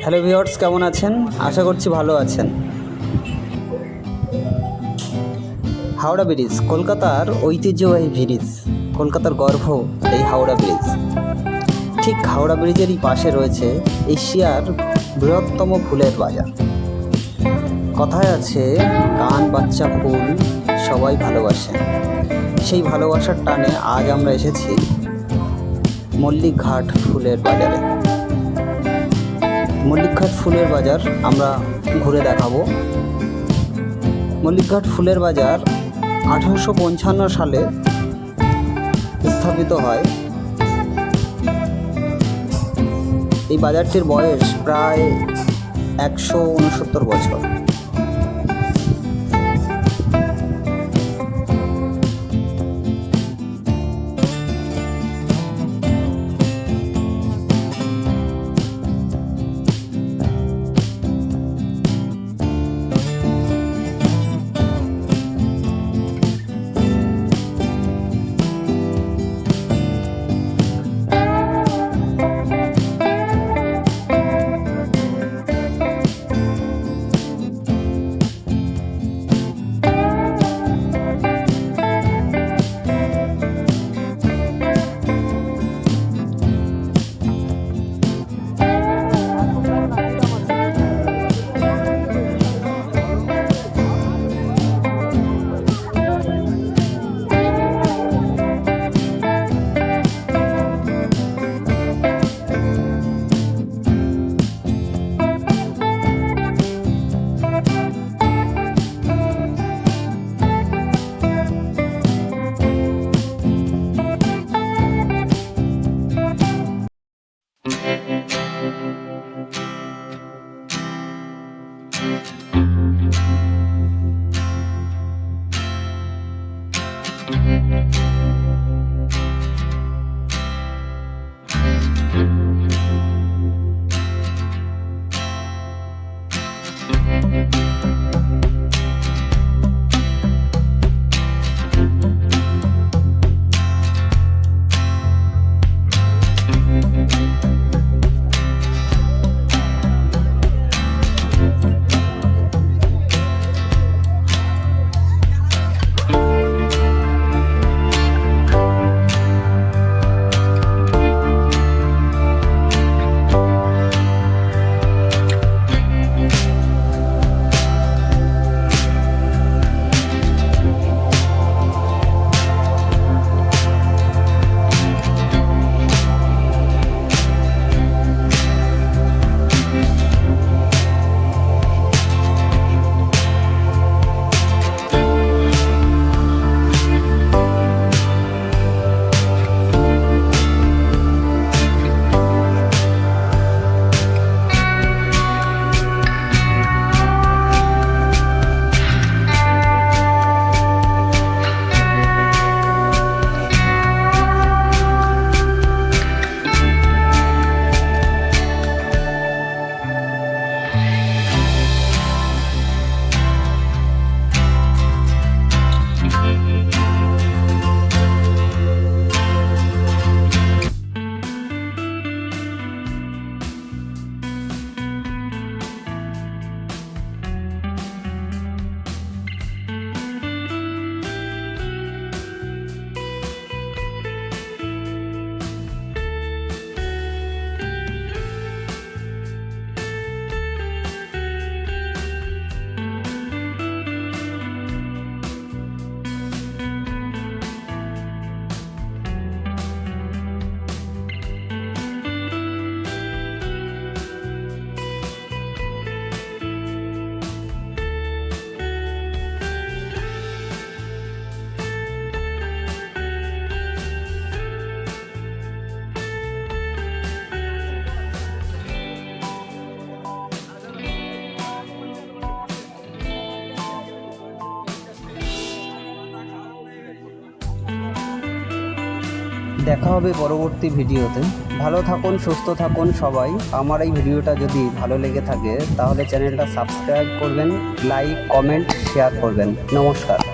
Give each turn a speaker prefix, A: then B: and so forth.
A: Hello viewers, কেমন আছেন? আশা করছি ভালো আছেন। হাওড়া ব্রিজ কলকাতার ঐতিহ্যবাহী ব্রিজ, কলকাতার গর্ব এই হাওড়া ব্রিজ। ঠিক হাওড়া ব্রিজেরই পাশে রয়েছে এশিয়ার বৃহত্তম ফুলের বাজার। কথায় আছে, গান বাচ্চা ফুল সবাই ভালোবাসে। সেই ভালোবাসার টানে আজ আমরা এসেছি মল্লিকঘাট ফুলের বাজারে। মল্লিকঘাট ফুলের বাজার আমরা ঘুরে দেখাবো। মল্লিকঘাট ফুলের বাজার 1855 সালে স্থাপিত হয়। এই বাজারটির বয়স প্রায় 169 বছর। দেখা হবে পরবর্তী ভিডিওতে। ভালো থাকুন, সুস্থ থাকুন সবাই। আমার এই ভিডিওটা যদি ভালো লেগে থাকে তাহলে চ্যানেলটা সাবস্ক্রাইব করবেন, লাইক, কমেন্ট, শেয়ার করবেন। নমস্কার।